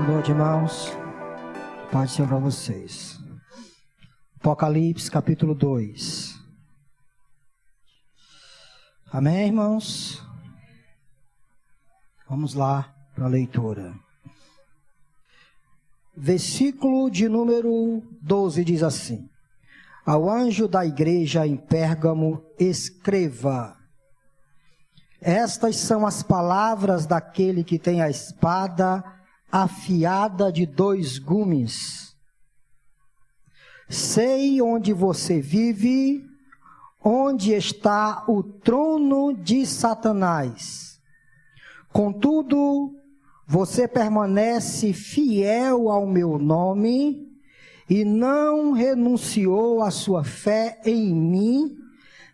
noite, irmãos. Paz do Senhor para vocês. Apocalipse, capítulo 2. Amém, irmãos? Vamos lá para a leitura. Versículo de número 12 diz assim: Ao anjo da igreja em Pérgamo escreva: Estas são as palavras daquele que tem a espada afiada de 2 gumes. Sei onde você vive, onde está o trono de Satanás. Contudo, você permanece fiel ao meu nome e não renunciou à sua fé em mim,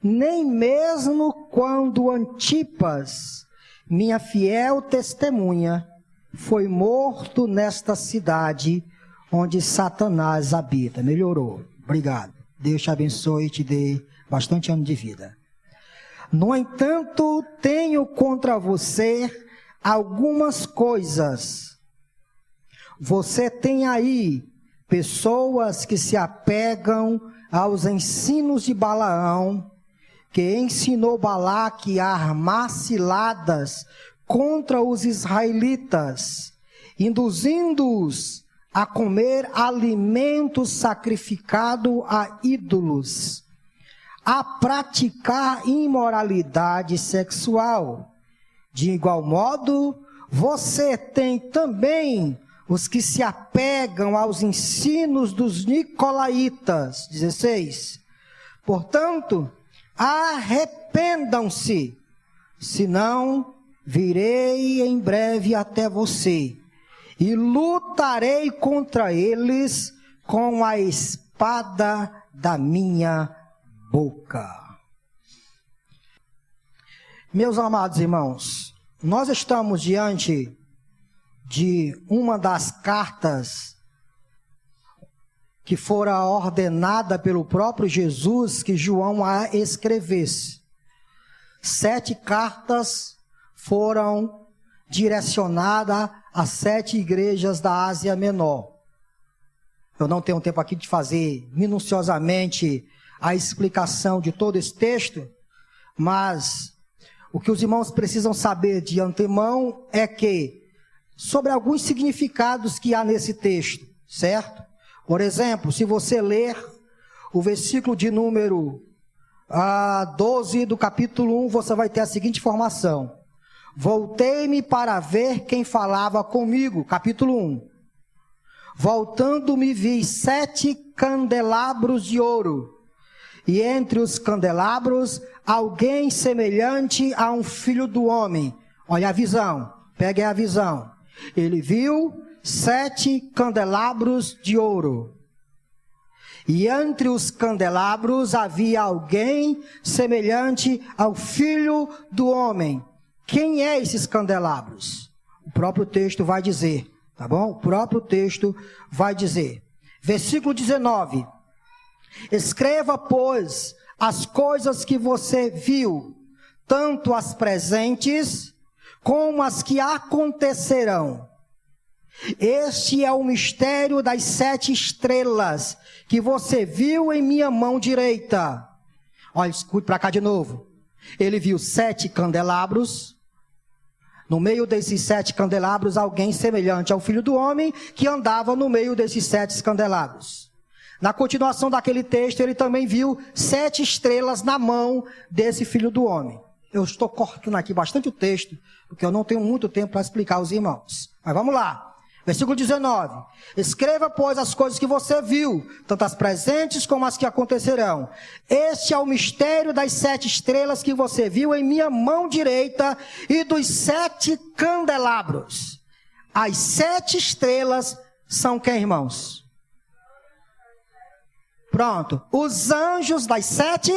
nem mesmo quando Antipas, minha fiel testemunha, foi morto nesta cidade onde Satanás habita. Melhorou. Obrigado. Deus te abençoe e te dê bastante ano de vida. No entanto, tenho contra você algumas coisas. Você tem aí pessoas que se apegam aos ensinos de Balaão, que ensinou Balaque a armar ciladas contra os israelitas, induzindo-os a comer alimento sacrificado a ídolos, a praticar imoralidade sexual. De igual modo, você tem também os que se apegam aos ensinos dos nicolaítas. 16. Portanto, arrependam-se, senão virei em breve até você e lutarei contra eles com a espada da minha boca. Meus amados irmãos, nós estamos diante de uma das cartas que fora ordenada pelo próprio Jesus que João a escrevesse. 7 cartas foram direcionadas a 7 igrejas da Ásia Menor. Eu não tenho tempo aqui de fazer minuciosamente a explicação de todo esse texto, mas o que os irmãos precisam saber de antemão é que, sobre alguns significados que há nesse texto, certo? Por exemplo, se você ler o versículo de número 12 do capítulo 1, você vai ter a seguinte informação: Voltei-me para ver quem falava comigo, capítulo 1. Voltando-me vi 7 candelabros de ouro, e entre os candelabros alguém semelhante a um filho do homem. Olha a visão, pegue a visão. Ele viu 7 candelabros de ouro, e entre os candelabros havia alguém semelhante ao filho do homem. Quem é esses candelabros? O próprio texto vai dizer, tá bom? O próprio texto vai dizer. Versículo 19. Escreva, pois, as coisas que você viu, tanto as presentes como as que acontecerão. Este é o mistério das 7 estrelas que você viu em minha mão direita. Olha, escute para cá de novo. Ele viu 7 candelabros. No meio desses 7 candelabros, alguém semelhante ao filho do homem que andava no meio desses 7 candelabros. Na continuação daquele texto, ele também viu 7 estrelas na mão desse filho do homem. Eu estou cortando aqui bastante o texto, porque eu não tenho muito tempo para explicar aos irmãos. Mas vamos lá. Versículo 19. Escreva, pois, as coisas que você viu, tanto as presentes como as que acontecerão. Este é o mistério das 7 estrelas que você viu em minha mão direita e dos 7 candelabros. As 7 estrelas são quem, irmãos? Pronto. Os anjos das 7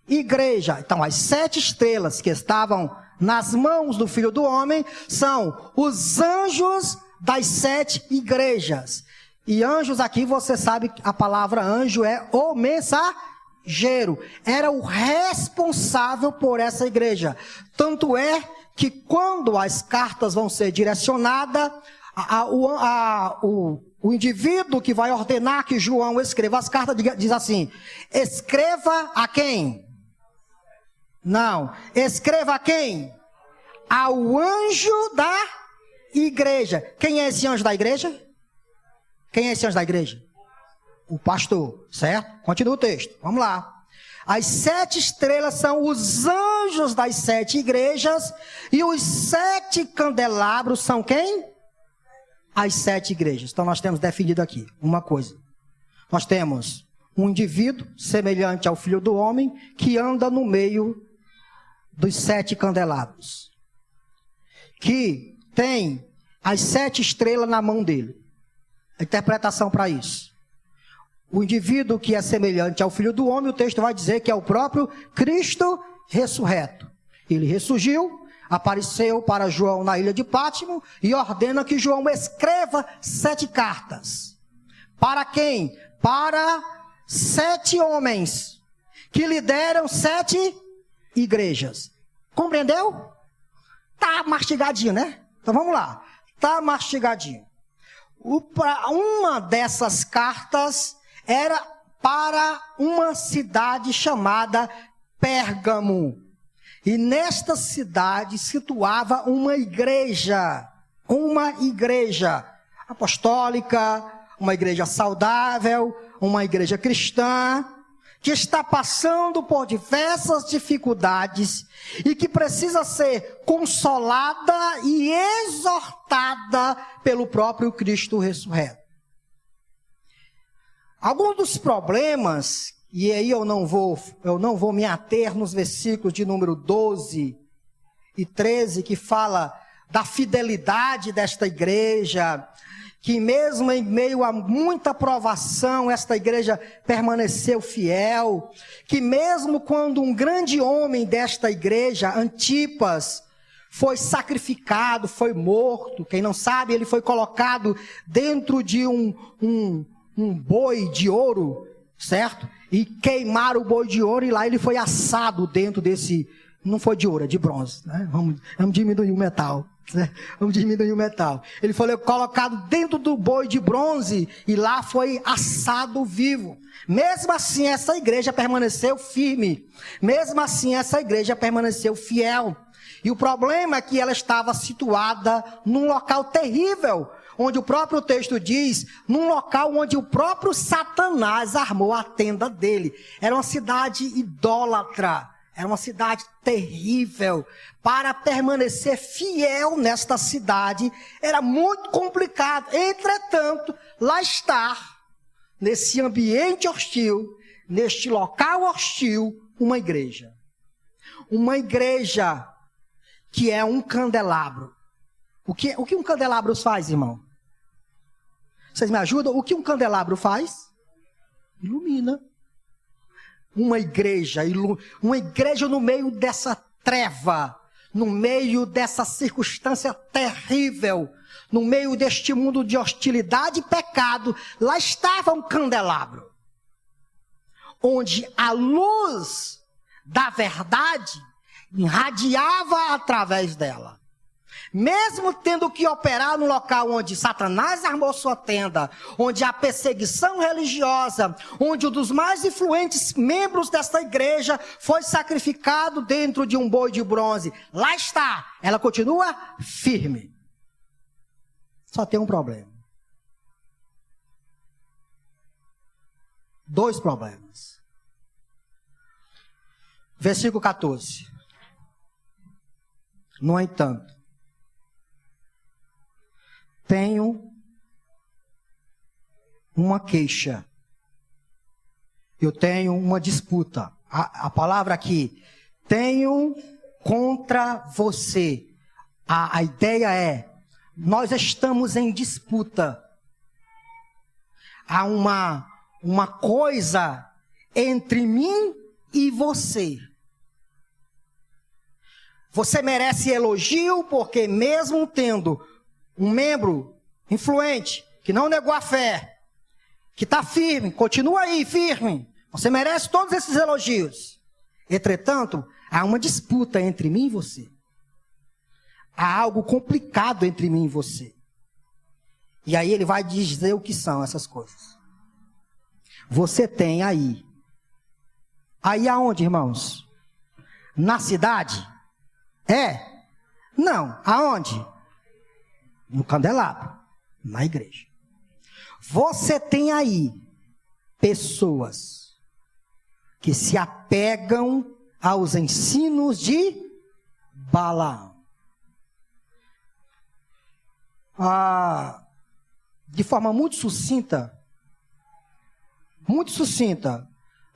igrejas. Então, as 7 estrelas que estavam nas mãos do Filho do Homem são os anjos das 7 igrejas. E anjos aqui, você sabe que a palavra anjo é o mensageiro. Era o responsável por essa igreja. Tanto é que quando as cartas vão ser direcionadas, O indivíduo que vai ordenar que João escreva as cartas diz assim: escreva a quem? Não. Escreva a quem? Ao anjo da igreja. Quem é esse anjo da igreja? Quem é esse anjo da igreja? O pastor, certo? Continua o texto. Vamos lá. As 7 estrelas são os anjos das 7 igrejas. E os 7 candelabros são quem? As 7 igrejas. Então nós temos definido aqui uma coisa. Nós temos um indivíduo semelhante ao Filho do Homem que anda no meio dos 7 candelabros. Que tem as 7 estrelas na mão dele. A interpretação para isso. O indivíduo que é semelhante ao Filho do Homem, o texto vai dizer que é o próprio Cristo ressurreto. Ele ressurgiu, apareceu para João na ilha de Pátimo e ordena que João escreva 7 cartas. Para quem? Para 7 homens que lideram 7 igrejas. Compreendeu? Tá mastigadinho, né? Então vamos lá. Tá mastigadinho. Uma dessas cartas era para uma cidade chamada Pérgamo. E nesta cidade situava uma igreja apostólica, uma igreja saudável, uma igreja cristã, que está passando por diversas dificuldades e que precisa ser consolada e exortada pelo próprio Cristo ressurreto. Alguns dos problemas, e aí eu não vou me ater nos versículos de número 12 e 13, que fala da fidelidade desta igreja, que mesmo em meio a muita provação, esta igreja permaneceu fiel, que mesmo quando um grande homem desta igreja, Antipas, foi sacrificado, foi morto, quem não sabe, ele foi colocado dentro de um boi de ouro, certo? E queimaram o boi de ouro e lá ele foi assado dentro desse, não foi de ouro, é de bronze, né? Vamos diminuir o metal. Vamos diminuir o metal. Ele foi colocado dentro do boi de bronze e lá foi assado vivo. Mesmo assim, essa igreja permaneceu firme. Mesmo assim, essa igreja permaneceu fiel. E o problema é que ela estava situada num local terrível, onde o próprio texto diz, num local onde o próprio Satanás armou a tenda dele. Era uma cidade idólatra. Era uma cidade terrível. Para permanecer fiel nesta cidade, era muito complicado. Entretanto, lá está, nesse ambiente hostil, neste local hostil, uma igreja. Uma igreja que é um candelabro. O que um candelabro faz, irmão? Vocês me ajudam? O que um candelabro faz? Ilumina. Uma igreja no meio dessa treva, no meio dessa circunstância terrível, no meio deste mundo de hostilidade e pecado, lá estava um candelabro, onde a luz da verdade irradiava através dela. Mesmo tendo que operar no local onde Satanás armou sua tenda, onde há perseguição religiosa, onde um dos mais influentes membros desta igreja foi sacrificado dentro de um boi de bronze. Lá está, ela continua firme. Só tem um problema. 2 problemas. Versículo 14. No entanto, tenho uma queixa. Eu tenho uma disputa. A palavra aqui, tenho contra você. A ideia é, nós estamos em disputa. Há uma coisa entre mim e você. Você merece elogio porque mesmo tendo um membro influente, que não negou a fé, que está firme, continua aí firme, você merece todos esses elogios. Entretanto, há uma disputa entre mim e você. Há algo complicado entre mim e você. E aí ele vai dizer o que são essas coisas. Você tem aí. Aí aonde, irmãos? Na cidade? Não. Aonde? No candelabro. Na igreja. Você tem aí pessoas que se apegam aos ensinos de Balaão. De forma muito sucinta,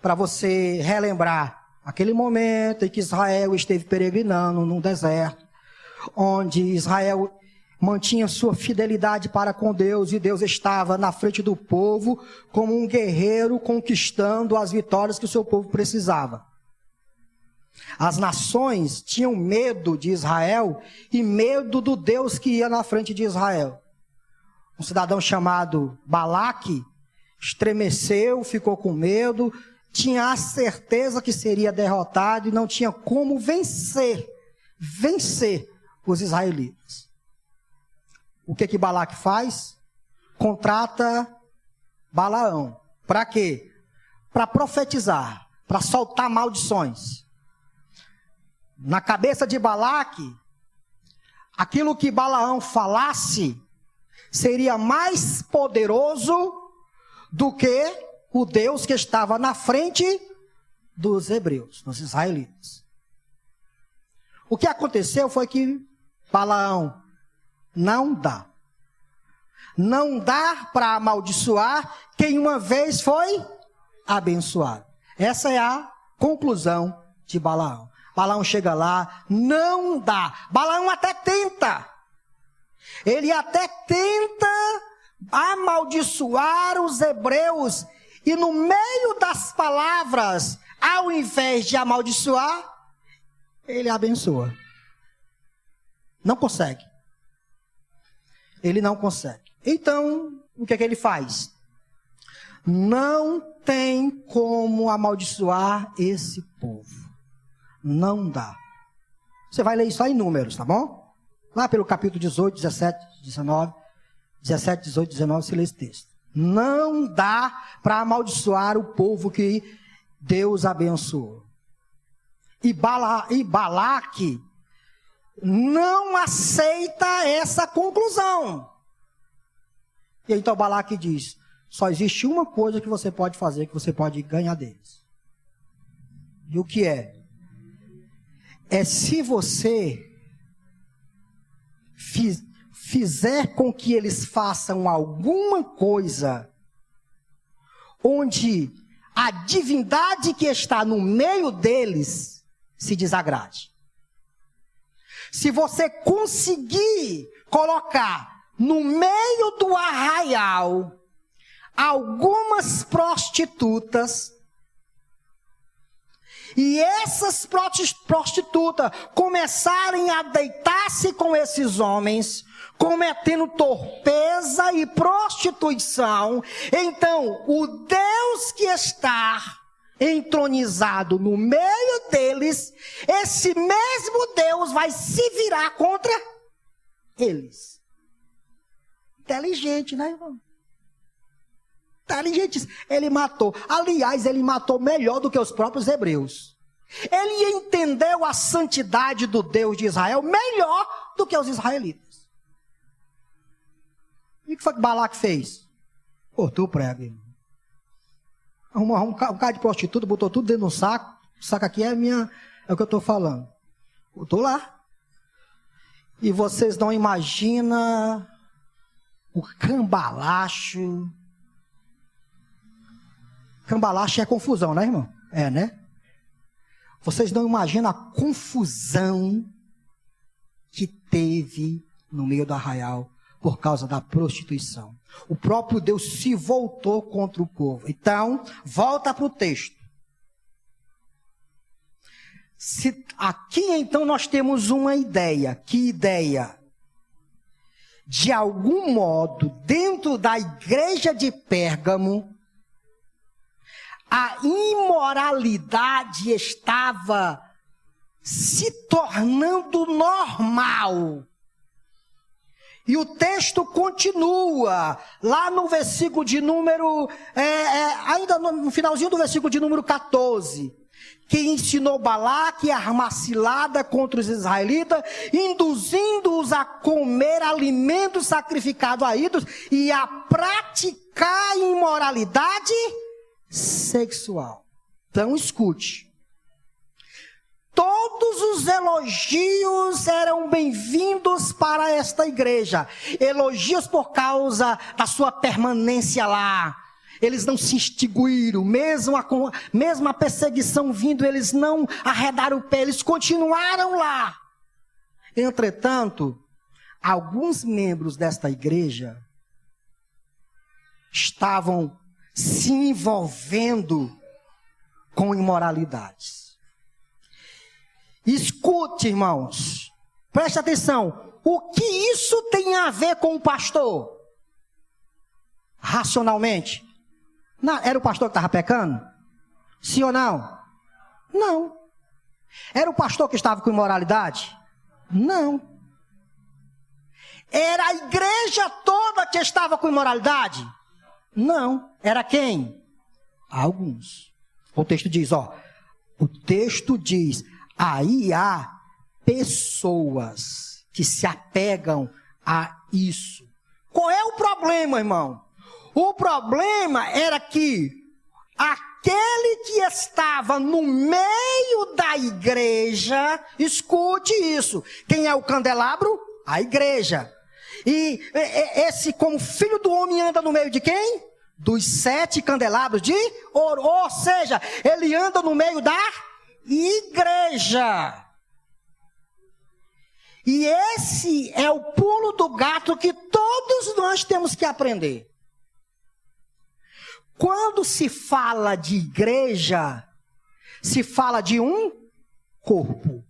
para você relembrar aquele momento em que Israel esteve peregrinando num deserto, onde Israel mantinha sua fidelidade para com Deus, e Deus estava na frente do povo como um guerreiro conquistando as vitórias que o seu povo precisava. As nações tinham medo de Israel e medo do Deus que ia na frente de Israel. Um cidadão chamado Balaque estremeceu, ficou com medo, tinha a certeza que seria derrotado e não tinha como vencer os israelitas. O que Balaque faz? Contrata Balaão. Para quê? Para profetizar, para soltar maldições. Na cabeça de Balaque, aquilo que Balaão falasse seria mais poderoso do que o Deus que estava na frente dos hebreus, dos israelitas. O que aconteceu foi que Balaão não dá para amaldiçoar quem uma vez foi abençoado. Essa é a conclusão de Balaão. Balaão chega lá, não dá. Balaão até tenta. Ele até tenta amaldiçoar os hebreus. E no meio das palavras, ao invés de amaldiçoar, ele abençoa. Não consegue. Ele não consegue. Então, o que é que ele faz? Não tem como amaldiçoar esse povo. Não dá. Você vai ler isso aí em Números, tá bom? Lá pelo capítulo 18, 17, 19, 17, 18, 19, você lê esse texto. Não dá para amaldiçoar o povo que Deus abençoou. E Balaque não aceita essa conclusão. E então Balaque diz: só existe uma coisa que você pode fazer, que você pode ganhar deles. E o que é? É se você fizer com que eles façam alguma coisa onde a divindade que está no meio deles se desagrade. Se você conseguir colocar no meio do arraial algumas prostitutas, e essas prostitutas começarem a deitar-se com esses homens, cometendo torpeza e prostituição, então o Deus que está entronizado no meio deles, esse mesmo Deus vai se virar contra eles. Inteligente, né, irmão? Inteligente. Ele matou. Aliás, ele matou melhor do que os próprios hebreus. Ele entendeu a santidade do Deus de Israel melhor do que os israelitas. E o que foi que Balaque fez? Cortou o prego, irmão. Arrumou um cara de prostituta, botou tudo dentro de um saco. O saco aqui é o que eu estou falando. Botou lá. E vocês não imaginam o cambalacho. Cambalacho é confusão, né, irmão? É, né? Vocês não imaginam a confusão que teve no meio do arraial por causa da prostituição. O próprio Deus se voltou contra o povo. Então, volta para o texto. Aqui, então, nós temos uma ideia. Que ideia? De algum modo, dentro da igreja de Pérgamo, a imoralidade estava se tornando normal. E o texto continua, lá no versículo de número, ainda no finalzinho do versículo de número 14. Que ensinou Balaque a armar cilada contra os israelitas, induzindo-os a comer alimentos sacrificados a ídolos e a praticar imoralidade sexual. Então escute. Todos os elogios eram bem-vindos para esta igreja. Elogios por causa da sua permanência lá. Eles não se extinguiram, mesmo a perseguição vindo, eles não arredaram o pé, eles continuaram lá. Entretanto, alguns membros desta igreja estavam se envolvendo com imoralidades. Escute, irmãos, preste atenção, o que isso tem a ver com o pastor? Racionalmente. Não, era o pastor que estava pecando? Sim ou não? Não. Era o pastor que estava com imoralidade? Não. Era a igreja toda que estava com imoralidade? Não. Era quem? Alguns. O texto diz, aí há pessoas que se apegam a isso. Qual é o problema, irmão? O problema era que aquele que estava no meio da igreja, escute isso, quem é o candelabro? A igreja. E esse, como filho do homem, anda no meio de quem? Dos 7 candelabros de ouro. Ou seja, ele anda no meio da igreja. E esse é o pulo do gato que todos nós temos que aprender. Quando se fala de igreja, se fala de um corpo.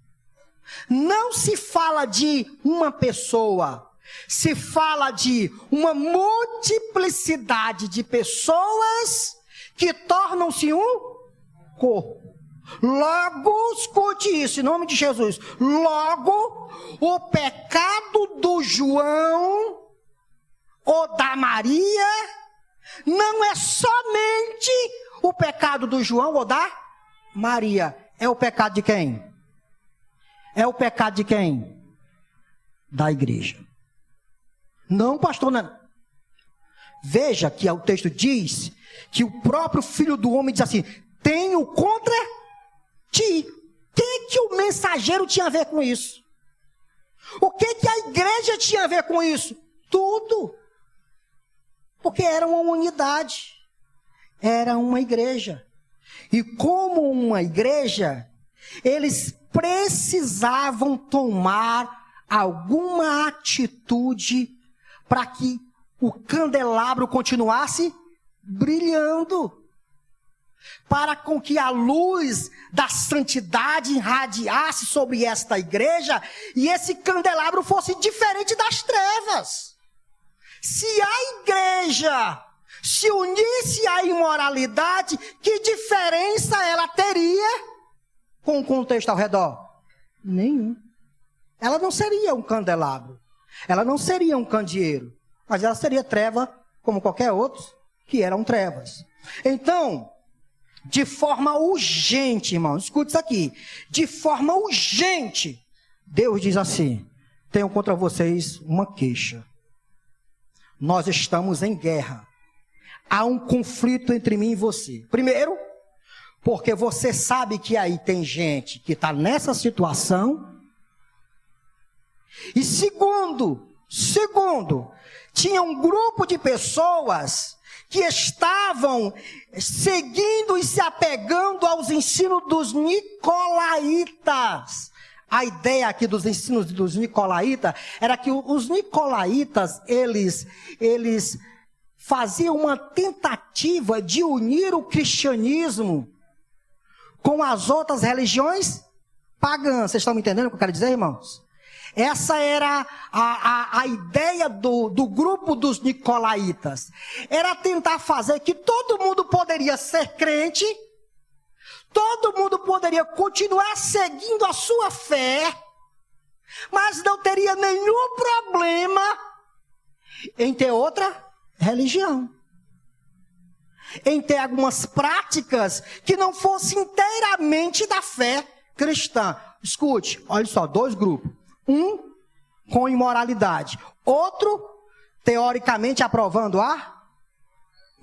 Não se fala de uma pessoa. Se fala de uma multiplicidade de pessoas que tornam-se um corpo. Logo, escute isso, em nome de Jesus. Logo, o pecado do João ou da Maria não é somente o pecado do João ou da Maria. É o pecado de quem? É o pecado de quem? Da igreja. Não, pastor, não. Veja que o texto diz que o próprio Filho do Homem diz assim: tenho contra ti. O que o mensageiro tinha a ver com isso? O que a igreja tinha a ver com isso? Tudo. Porque era uma unidade. Era uma igreja. E como uma igreja, eles precisavam tomar alguma atitude para que o candelabro continuasse brilhando, para com que a luz da santidade irradiasse sobre esta igreja e esse candelabro fosse diferente das trevas. Se a igreja se unisse à imoralidade, que diferença ela teria com o contexto ao redor? Nenhum. Ela não seria um candelabro. Ela não seria um candeeiro, mas ela seria treva como qualquer outro que eram trevas. Então, de forma urgente, irmão, escute isso aqui. De forma urgente, Deus diz assim: tenho contra vocês uma queixa. Nós estamos em guerra. Há um conflito entre mim e você. Primeiro, porque você sabe que aí tem gente que está nessa situação. E segundo, tinha um grupo de pessoas que estavam seguindo e se apegando aos ensinos dos nicolaítas. A ideia aqui dos ensinos dos nicolaítas era que os nicolaítas, eles faziam uma tentativa de unir o cristianismo com as outras religiões pagãs. Vocês estão me entendendo o que eu quero dizer, irmãos? Essa era a ideia do grupo dos nicolaítas. Era tentar fazer que todo mundo poderia ser crente, todo mundo poderia continuar seguindo a sua fé, mas não teria nenhum problema em ter outra religião, em ter algumas práticas que não fossem inteiramente da fé cristã. Escute, olha só, 2 grupos. Um com imoralidade, outro teoricamente aprovando a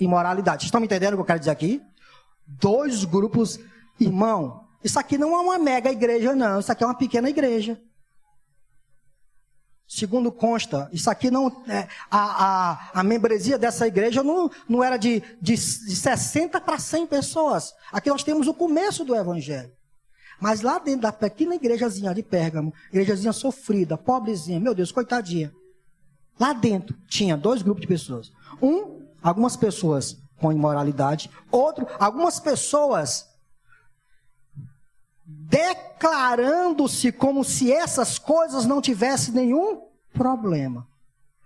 imoralidade. Estão me entendendo o que eu quero dizer aqui? 2 grupos, irmão. Isso aqui não é uma mega igreja, não. Isso aqui é uma pequena igreja. Segundo consta, isso aqui não é, a membresia dessa igreja não era de 60 para 100 pessoas. Aqui nós temos o começo do evangelho. Mas lá dentro da pequena igrejazinha de Pérgamo, igrejazinha sofrida, pobrezinha, meu Deus, coitadinha. Lá dentro tinha 2 grupos de pessoas. Algumas pessoas com imoralidade. Algumas pessoas declarando-se como se essas coisas não tivessem nenhum problema.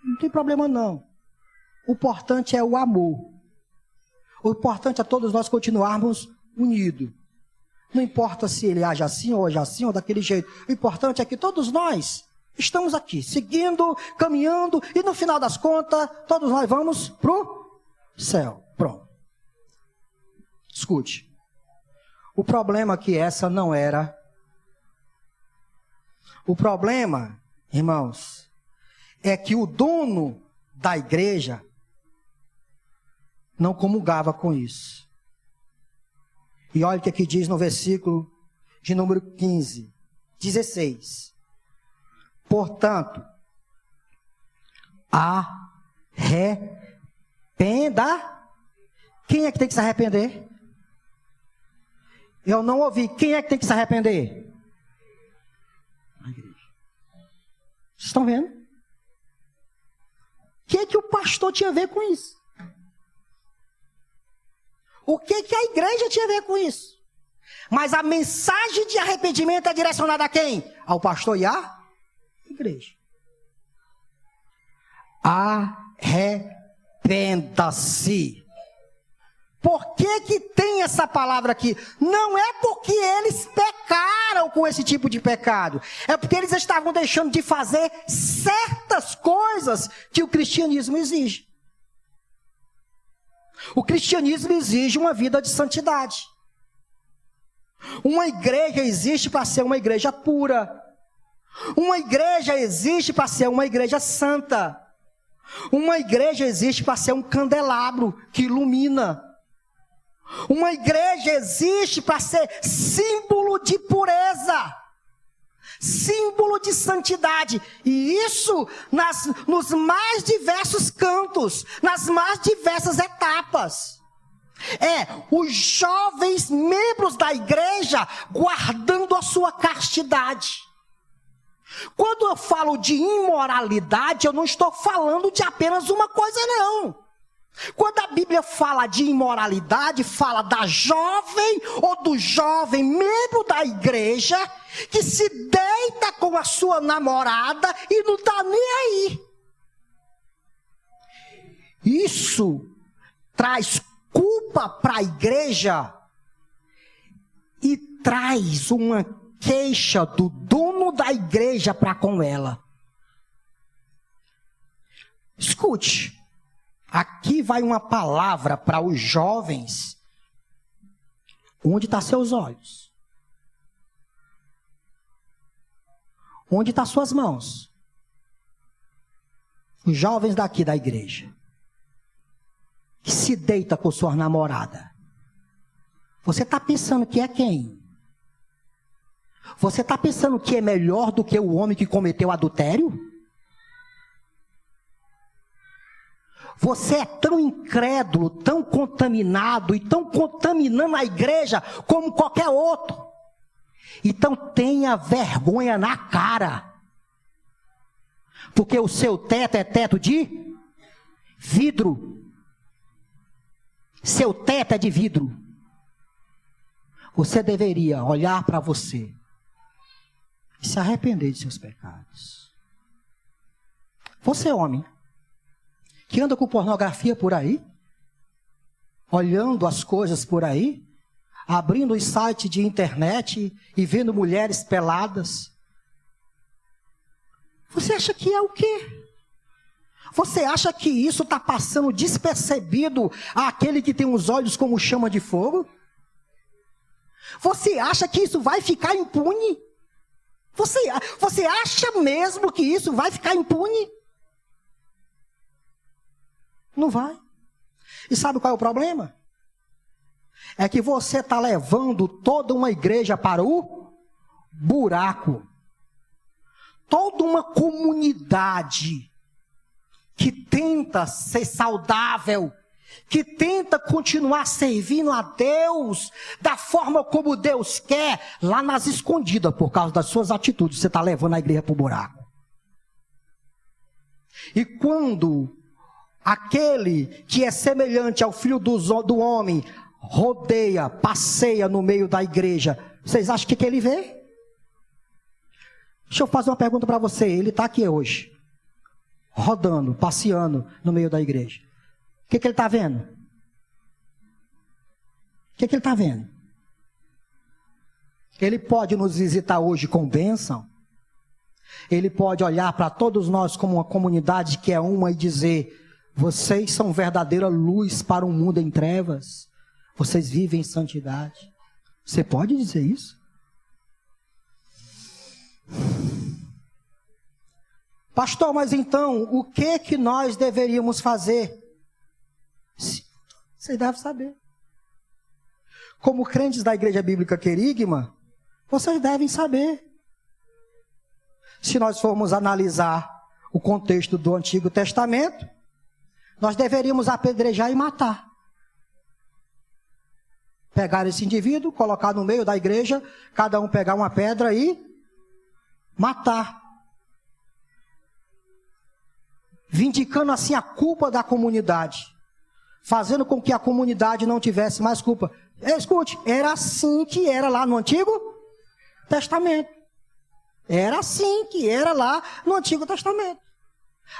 Não tem problema não. O importante é o amor. O importante é todos nós continuarmos unidos. Não importa se ele age assim ou daquele jeito. O importante é que todos nós estamos aqui, seguindo, caminhando, e no final das contas, todos nós vamos pro céu. Pronto. Escute. O problema é que essa não era. O problema, irmãos, é que o dono da igreja não comungava com isso. E olha o que aqui diz no versículo de número 16. Portanto, arrependa. Quem é que tem que se arrepender? Eu não ouvi. Quem é que tem que se arrepender? A igreja. Vocês estão vendo? O que é que o pastor tinha a ver com isso? O que é que a igreja tinha a ver com isso? Mas a mensagem de arrependimento é direcionada a quem? Ao pastor e à igreja. Arrependa-se. Por que que tem essa palavra aqui? Não é porque eles pecaram com esse tipo de pecado. É porque eles estavam deixando de fazer certas coisas que o cristianismo exige. O cristianismo exige uma vida de santidade. Uma igreja existe para ser uma igreja pura. Uma igreja existe para ser uma igreja santa. Uma igreja existe para ser um candelabro que ilumina. Uma igreja existe para ser símbolo de pureza, símbolo de santidade. E isso nos mais diversos cantos, nas mais diversas etapas. Os jovens membros da igreja guardando a sua castidade. Quando eu falo de imoralidade, eu não estou falando de apenas uma coisa, não. Quando a Bíblia fala de imoralidade, fala da jovem ou do jovem membro da igreja que se deita com a sua namorada e não está nem aí. Isso traz culpa para a igreja e traz uma queixa do dono da igreja para com ela. Escute. Aqui vai uma palavra para os jovens. Onde estão seus olhos? Onde estão suas mãos? Os jovens daqui da igreja, que se deita com sua namorada. Você está pensando que é quem? Você está pensando que é melhor do que o homem que cometeu adultério? Você é tão incrédulo, tão contaminado e tão contaminando a igreja como qualquer outro. Então tenha vergonha na cara. Porque o seu teto é teto de vidro. Seu teto é de vidro. Você deveria olhar para você e se arrepender de seus pecados. Você é homem que anda com pornografia por aí, olhando as coisas por aí, abrindo os sites de internet e vendo mulheres peladas. Você acha que é o quê? Você acha que isso está passando despercebido àquele que tem os olhos como chama de fogo? Você acha que isso vai ficar impune? Você acha mesmo que isso vai ficar impune? Não vai. E sabe qual é o problema? É que você está levando toda uma igreja para o buraco. Toda uma comunidade que tenta ser saudável, que tenta continuar servindo a Deus da forma como Deus quer, lá nas escondidas, por causa das suas atitudes, você está levando a igreja para o buraco. E quando aquele que é semelhante ao filho do homem rodeia, passeia no meio da igreja, vocês acham que ele vê? Deixa eu fazer uma pergunta para você. Ele está aqui hoje, rodando, passeando no meio da igreja. O que ele está vendo? O que ele está vendo? Ele pode nos visitar hoje com bênção. Ele pode olhar para todos nós como uma comunidade que é uma e dizer: vocês são verdadeira luz para um mundo em trevas. Vocês vivem em santidade. Você pode dizer isso? Pastor, mas então, o que nós deveríamos fazer? Você deve saber. Como crentes da Igreja Bíblica Querigma, vocês devem saber. Se nós formos analisar o contexto do Antigo Testamento, nós deveríamos apedrejar e matar. Pegar esse indivíduo, colocar no meio da igreja, cada um pegar uma pedra e matar. Vindicando assim a culpa da comunidade. Fazendo com que a comunidade não tivesse mais culpa. Escute, era assim que era lá no Antigo Testamento. Era assim que era lá no Antigo Testamento.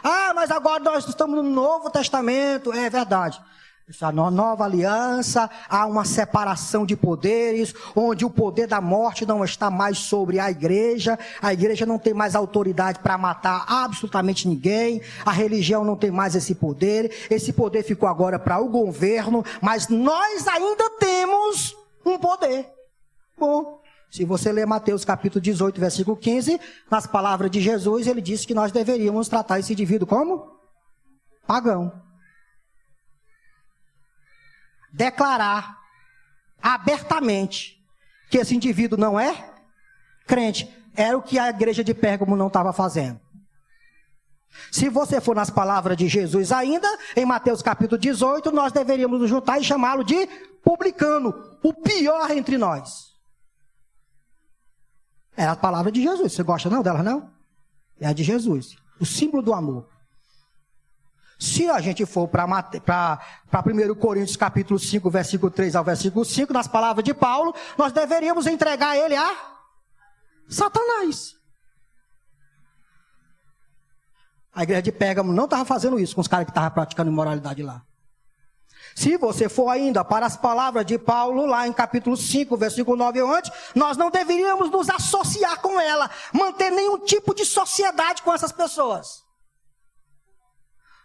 Ah, mas agora nós estamos no Novo Testamento. É verdade. Essa nova aliança, há uma separação de poderes, onde o poder da morte não está mais sobre a igreja não tem mais autoridade para matar absolutamente ninguém, a religião não tem mais esse poder ficou agora para o governo, mas nós ainda temos um poder. Bom, se você ler Mateus capítulo 18, versículo 15, nas palavras de Jesus, ele disse que nós deveríamos tratar esse indivíduo como pagão. Declarar abertamente que esse indivíduo não é crente. Era o que a igreja de Pérgamo não estava fazendo. Se você for nas palavras de Jesus ainda, em Mateus capítulo 18, nós deveríamos nos juntar e chamá-lo de publicano, o pior entre nós. É a palavra de Jesus. Você gosta não dela, não? É a de Jesus, o símbolo do amor. Se a gente for para 1 Coríntios capítulo 5, versículo 3 ao versículo 5, nas palavras de Paulo, nós deveríamos entregar ele a Satanás. A igreja de Pérgamo não estava fazendo isso com os caras que estavam praticando imoralidade lá. Se você for ainda para as palavras de Paulo, lá em capítulo 5, versículo 9 e 11, nós não deveríamos nos associar com ela, manter nenhum tipo de sociedade com essas pessoas.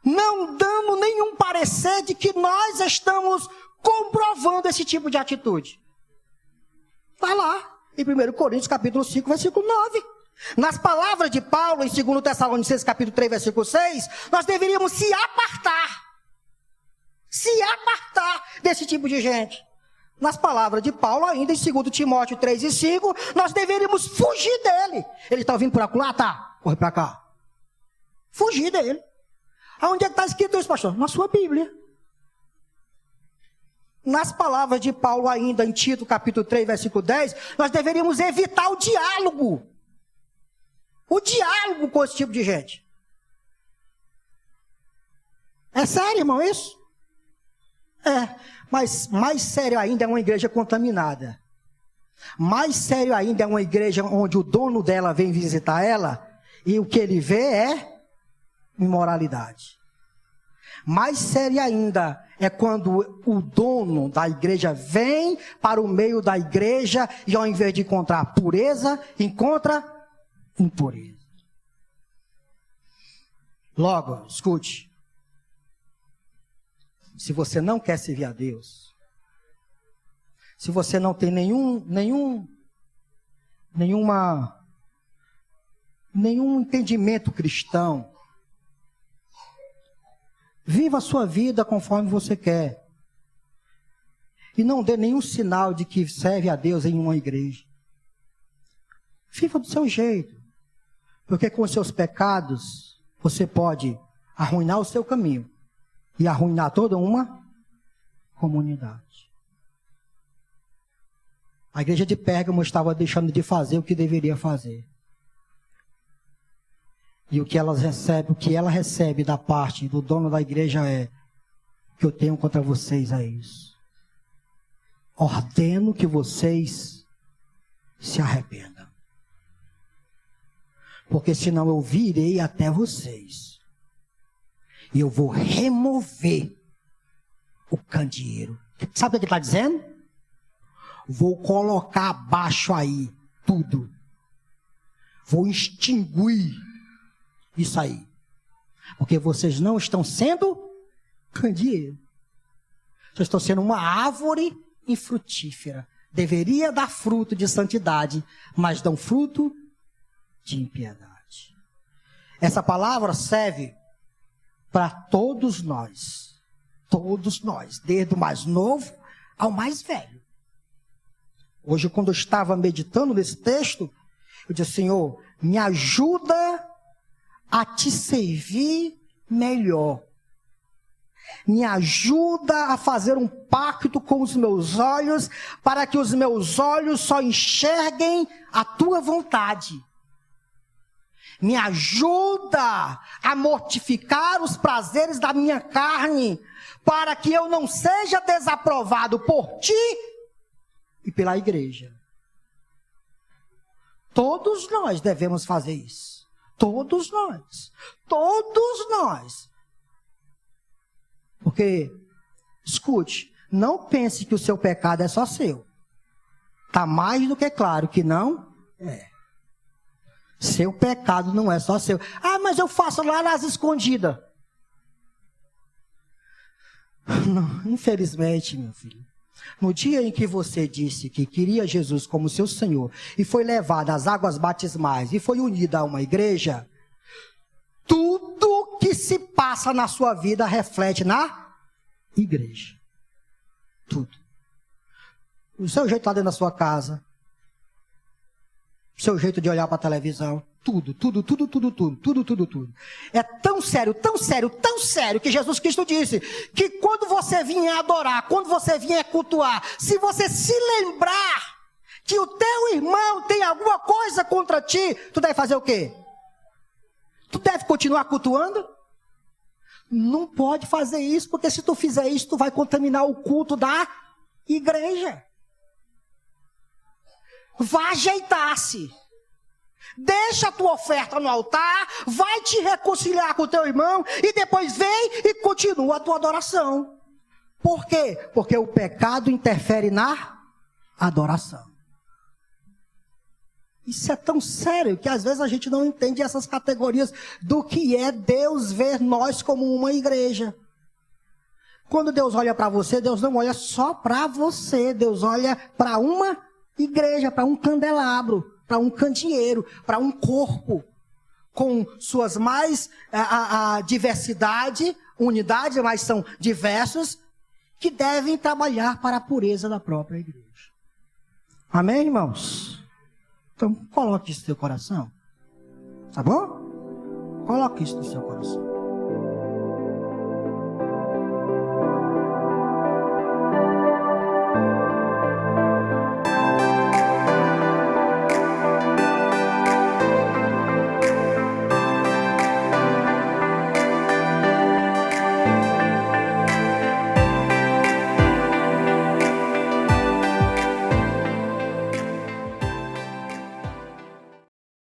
Não dando nenhum parecer de que nós estamos comprovando esse tipo de atitude. Está lá, em 1 Coríntios capítulo 5, versículo 9. Nas palavras de Paulo, em 2 Tessalonicenses capítulo 3, versículo 6, nós deveríamos se apartar desse tipo de gente. Nas palavras de Paulo, ainda em 2 Timóteo 3 e 5, nós deveríamos fugir dele. Ele está vindo por acolá? Tá, corre para cá. Fugir dele. Aonde é que está escrito isso, pastor? Na sua Bíblia. Nas palavras de Paulo ainda, em Tito, capítulo 3, versículo 10, nós deveríamos evitar o diálogo. O diálogo com esse tipo de gente. É sério, irmão, isso? É, mas mais sério ainda é uma igreja contaminada. Mais sério ainda é uma igreja onde o dono dela vem visitar ela e o que ele vê é imoralidade. Mais sério ainda é quando o dono da igreja vem para o meio da igreja e ao invés de encontrar pureza, encontra impureza. Logo, escute. Se você não quer servir a Deus, se você não tem nenhum entendimento cristão, viva a sua vida conforme você quer. E não dê nenhum sinal de que serve a Deus em uma igreja. Viva do seu jeito. Porque com os seus pecados, você pode arruinar o seu caminho e arruinar toda uma comunidade. A igreja de Pérgamo estava deixando de fazer o que deveria fazer. E o que ela recebe da parte do dono da igreja é: o que eu tenho contra vocês é isso. Ordeno que vocês se arrependam. Porque senão eu virei até vocês. E eu vou remover o candeeiro. Sabe o que ele está dizendo? Vou colocar abaixo aí tudo. Vou extinguir isso aí. Porque vocês não estão sendo candeeiro. Vocês estão sendo uma árvore infrutífera. Deveria dar fruto de santidade, mas dão fruto de impiedade. Essa palavra serve para todos nós. Todos nós. Desde o mais novo ao mais velho. Hoje, quando eu estava meditando nesse texto, eu disse: Senhor, me ajuda a te servir melhor. Me ajuda a fazer um pacto com os meus olhos, para que os meus olhos só enxerguem a tua vontade. Me ajuda a mortificar os prazeres da minha carne, para que eu não seja desaprovado por ti e pela igreja. Todos nós devemos fazer isso. Todos nós. Todos nós. Porque, escute, não pense que o seu pecado é só seu. Está mais do que claro que não é. Seu pecado não é só seu. Ah, mas eu faço lá nas escondidas. Não, infelizmente, meu filho. No dia em que você disse que queria Jesus como seu Senhor e foi levado às águas batismais e foi unido a uma igreja, tudo que se passa na sua vida reflete na igreja. Tudo. O seu jeito de estar dentro da sua casa, o seu jeito de olhar para a televisão, tudo. É tão sério que Jesus Cristo disse que quando você vier adorar, quando você vier cultuar, se você se lembrar que o teu irmão tem alguma coisa contra ti, tu deve fazer o quê? Tu deve continuar cultuando? Não pode fazer isso, porque se tu fizer isso, tu vai contaminar o culto da igreja. Vá ajeitar-se. Deixa a tua oferta no altar, vai te reconciliar com o teu irmão e depois vem e continua a tua adoração. Por quê? Porque o pecado interfere na adoração. Isso é tão sério que às vezes a gente não entende essas categorias do que é Deus ver nós como uma igreja. Quando Deus olha para você, Deus não olha só para você, Deus olha para uma igreja, para um candelabro, para um candeeiro, para um corpo, com suas mais diversidade, unidade, mas são diversos, que devem trabalhar para a pureza da própria igreja. Amém, irmãos? Então, coloque isso no seu coração. Tá bom? Coloque isso no seu coração.